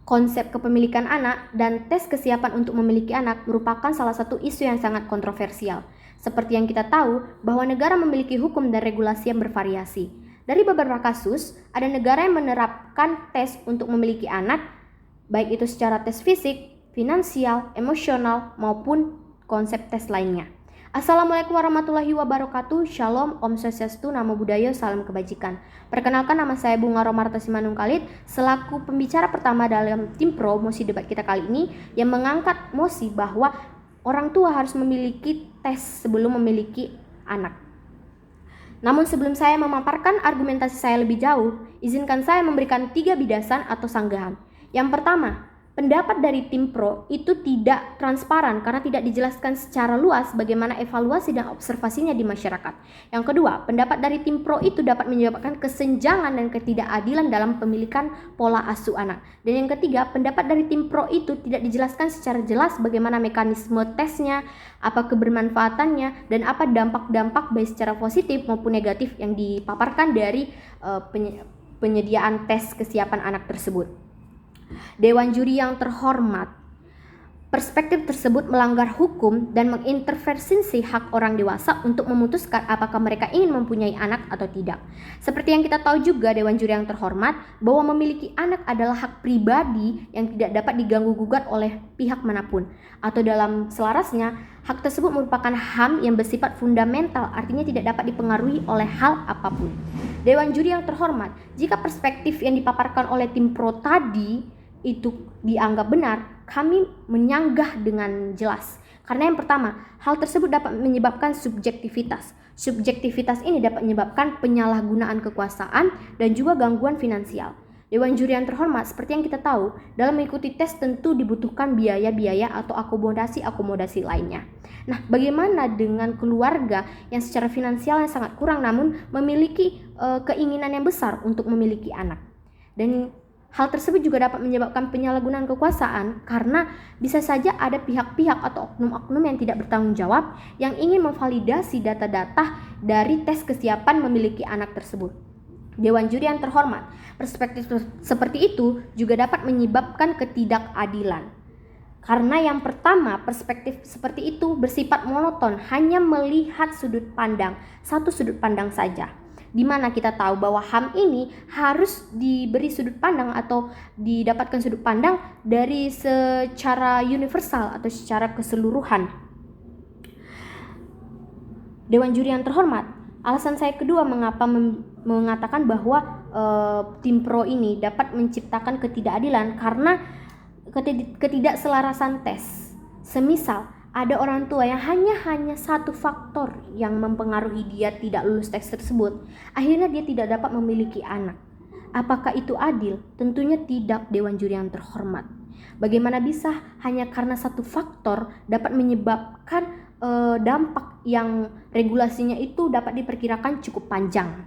Konsep kepemilikan anak dan tes kesiapan untuk memiliki anak merupakan salah satu isu yang sangat kontroversial. Seperti yang kita tahu, bahwa negara memiliki hukum dan regulasi yang bervariasi. Dari beberapa kasus, ada negara yang menerapkan tes untuk memiliki anak, baik itu secara tes fisik, finansial, emosional, maupun konsep tes lainnya. Assalamualaikum warahmatullahi wabarakatuh. Shalom, Om Swastiastu, Namo Buddhaya, salam kebajikan. Perkenalkan, nama saya Bunga Romarta Simanungkalit selaku pembicara pertama dalam tim pro mosi debat kita kali ini yang mengangkat mosi bahwa orang tua harus memiliki tes sebelum memiliki anak. Namun sebelum saya memaparkan argumentasi saya lebih jauh, izinkan saya memberikan 3 bidasan atau sanggahan. Yang pertama, pendapat dari tim pro itu tidak transparan karena tidak dijelaskan secara luas bagaimana evaluasi dan observasinya di masyarakat. Yang kedua, pendapat dari tim pro itu dapat menyebabkan kesenjangan dan ketidakadilan dalam pemilikan pola asuh anak. Dan yang ketiga, pendapat dari tim pro itu tidak dijelaskan secara jelas bagaimana mekanisme tesnya, apa kebermanfaatannya, dan apa dampak-dampak baik secara positif maupun negatif yang dipaparkan dari penyediaan tes kesiapan anak tersebut. Dewan juri yang terhormat, perspektif tersebut melanggar hukum dan mengintervensi hak orang dewasa untuk memutuskan apakah mereka ingin mempunyai anak atau tidak. Seperti yang kita tahu juga, Dewan juri yang terhormat, bahwa memiliki anak adalah hak pribadi yang tidak dapat diganggu-gugat oleh pihak manapun. Atau dalam selarasnya, hak tersebut merupakan HAM yang bersifat fundamental, artinya tidak dapat dipengaruhi oleh hal apapun. Dewan juri yang terhormat, jika perspektif yang dipaparkan oleh tim pro tadi itu dianggap benar, kami menyanggah dengan jelas. Karena yang pertama, hal tersebut dapat menyebabkan subjektivitas. Subjektivitas ini dapat menyebabkan penyalahgunaan kekuasaan dan juga gangguan finansial. Dewan juri yang terhormat, seperti yang kita tahu, dalam mengikuti tes tentu dibutuhkan biaya-biaya atau akomodasi-akomodasi lainnya. Nah, bagaimana dengan keluarga yang secara finansial yang sangat kurang namun memiliki keinginan yang besar untuk memiliki anak? Dan hal tersebut juga dapat menyebabkan penyalahgunaan kekuasaan karena bisa saja ada pihak-pihak atau oknum-oknum yang tidak bertanggung jawab yang ingin memvalidasi data-data dari tes kesiapan memiliki anak tersebut. Dewan juri yang terhormat, perspektif seperti itu juga dapat menyebabkan ketidakadilan. Karena yang pertama, perspektif seperti itu bersifat monoton, hanya melihat satu sudut pandang saja. Di mana kita tahu bahwa HAM ini harus diberi sudut pandang atau didapatkan sudut pandang dari secara universal atau secara keseluruhan. Dewan juri yang terhormat, alasan saya kedua mengapa mengatakan bahwa tim pro ini dapat menciptakan ketidakadilan karena ketidakselarasan tes. Semisal ada orang tua yang hanya satu faktor yang mempengaruhi dia tidak lulus tes tersebut, akhirnya dia tidak dapat memiliki anak. Apakah itu adil? Tentunya tidak, Dewan juri yang terhormat. Bagaimana bisa hanya karena satu faktor dapat menyebabkan dampak yang regulasinya itu dapat diperkirakan cukup panjang.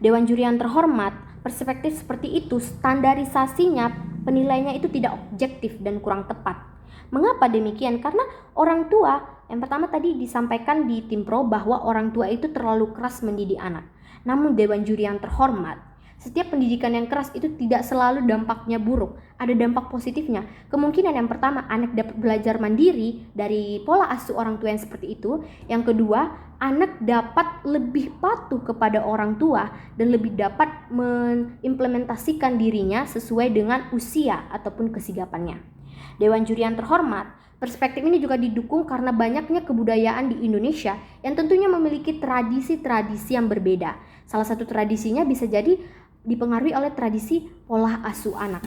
Dewan juri yang terhormat, perspektif seperti itu standarisasinya, penilaiannya itu tidak objektif dan kurang tepat. Mengapa demikian? Karena orang tua, yang pertama tadi disampaikan di tim pro bahwa orang tua itu terlalu keras mendidik anak. Namun Dewan juri yang terhormat, setiap pendidikan yang keras itu tidak selalu dampaknya buruk, ada dampak positifnya. Kemungkinan yang pertama, anak dapat belajar mandiri dari pola asuh orang tua yang seperti itu. Yang kedua, anak dapat lebih patuh kepada orang tua dan lebih dapat mengimplementasikan dirinya sesuai dengan usia ataupun kesigapannya. Dewan juri yang terhormat, perspektif ini juga didukung karena banyaknya kebudayaan di Indonesia yang tentunya memiliki tradisi-tradisi yang berbeda. Salah satu tradisinya bisa jadi dipengaruhi oleh tradisi pola asuh anak.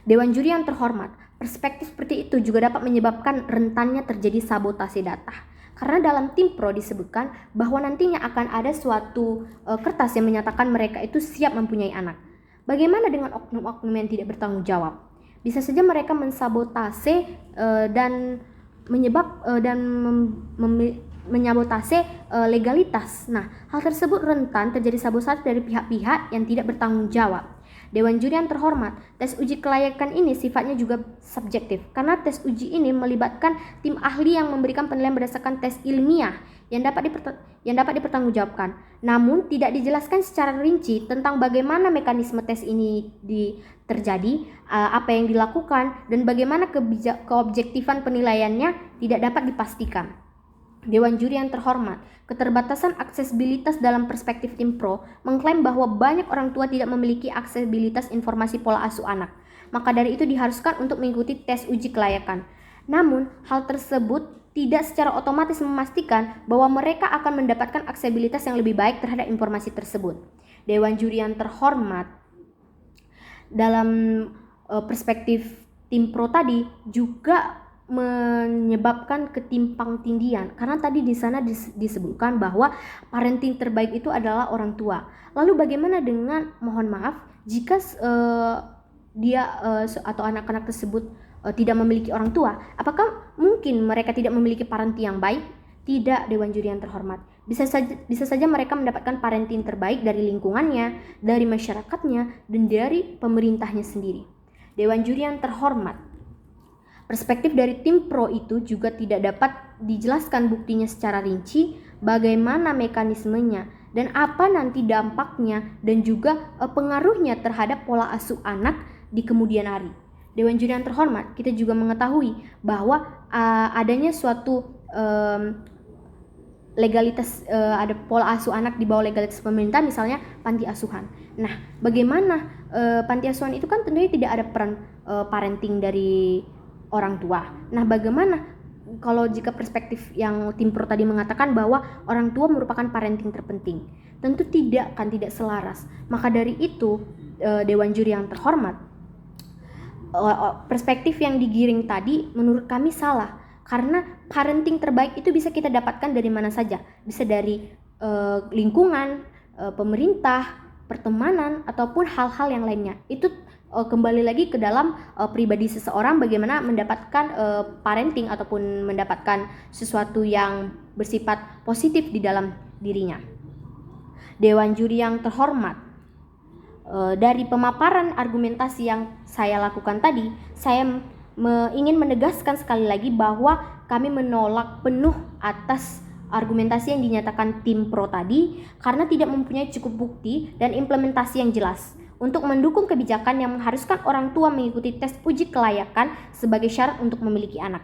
Dewan juri yang terhormat, perspektif seperti itu juga dapat menyebabkan rentannya terjadi sabotase data. Karena dalam tim pro disebutkan bahwa nantinya akan ada suatu kertas yang menyatakan mereka itu siap mempunyai anak. Bagaimana dengan oknum-oknum yang tidak bertanggung jawab? Bisa saja mereka mensabotase dan menyabotase legalitas. Nah, hal tersebut rentan terjadi sabotase dari pihak-pihak yang tidak bertanggung jawab. Dewan juri yang terhormat, tes uji kelayakan ini sifatnya juga subjektif karena tes uji ini melibatkan tim ahli yang memberikan penilaian berdasarkan tes ilmiah yang dapat dipertanggungjawabkan. Namun tidak dijelaskan secara rinci tentang bagaimana mekanisme tes ini terjadi, apa yang dilakukan, dan bagaimana keobjektifan penilaiannya tidak dapat dipastikan. Dewan Juri yang terhormat, keterbatasan aksesibilitas dalam perspektif tim pro mengklaim bahwa banyak orang tua tidak memiliki aksesibilitas informasi pola asuh anak. Maka dari itu diharuskan untuk mengikuti tes uji kelayakan. Namun, hal tersebut tidak secara otomatis memastikan bahwa mereka akan mendapatkan aksesibilitas yang lebih baik terhadap informasi tersebut. Dewan Juri yang terhormat, dalam perspektif tim pro tadi juga menyebabkan ketimpangtindian, karena tadi di sana disebutkan bahwa parenting terbaik itu adalah orang tua. Lalu bagaimana dengan, mohon maaf, jika dia atau anak-anak tersebut tidak memiliki orang tua? Apakah mungkin mereka tidak memiliki parenting yang baik? Tidak, Dewan Juri yang terhormat. Bisa saja mereka mendapatkan parenting terbaik dari lingkungannya, dari masyarakatnya, dan dari pemerintahnya sendiri. Dewan Juri yang terhormat, perspektif dari tim pro itu juga tidak dapat dijelaskan buktinya secara rinci, bagaimana mekanismenya, dan apa nanti dampaknya dan juga pengaruhnya terhadap pola asuh anak di kemudian hari. Dewan Juri yang terhormat, kita juga mengetahui bahwa adanya suatu legalitas, ada pola asuh anak di bawah legalitas pemerintah, misalnya panti asuhan. Nah, bagaimana panti asuhan itu kan tentunya tidak ada peran parenting dari orang tua. Nah, bagaimana kalau jika perspektif yang tim pro tadi mengatakan bahwa orang tua merupakan parenting terpenting? Tentu tidak selaras. Maka dari itu, Dewan Juri yang terhormat, perspektif yang digiring tadi menurut kami salah, karena parenting terbaik itu bisa kita dapatkan dari mana saja. Bisa dari lingkungan, pemerintah, pertemanan, ataupun hal-hal yang lainnya. Itu kembali lagi ke dalam pribadi seseorang, bagaimana mendapatkan parenting ataupun mendapatkan sesuatu yang bersifat positif di dalam dirinya. Dewan Juri yang terhormat, dari pemaparan argumentasi yang saya lakukan tadi, saya ingin menegaskan sekali lagi bahwa kami menolak penuh atas argumentasi yang dinyatakan tim pro tadi, karena tidak mempunyai cukup bukti dan implementasi yang jelas untuk mendukung kebijakan yang mengharuskan orang tua mengikuti tes uji kelayakan sebagai syarat untuk memiliki anak.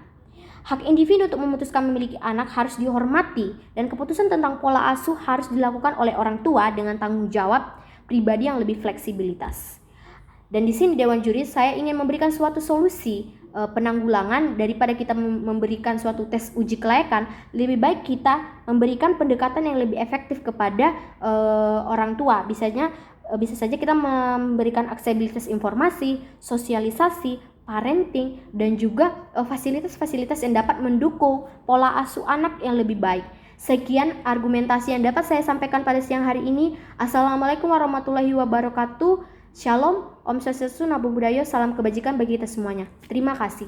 Hak individu untuk memutuskan memiliki anak harus dihormati, dan keputusan tentang pola asuh harus dilakukan oleh orang tua dengan tanggung jawab pribadi yang lebih fleksibilitas. Dan di sini Dewan Juri, saya ingin memberikan suatu solusi penanggulangan. Daripada kita memberikan suatu tes uji kelayakan, lebih baik kita memberikan pendekatan yang lebih efektif kepada orang tua. Bisa saja kita memberikan aksesibilitas informasi, sosialisasi, parenting, dan juga fasilitas-fasilitas yang dapat mendukung pola asuh anak yang lebih baik. Sekian argumentasi yang dapat saya sampaikan pada siang hari ini. Assalamualaikum warahmatullahi wabarakatuh. Shalom, Om Swastiastu, Namo Buddhaya, salam kebajikan bagi kita semuanya. Terima kasih.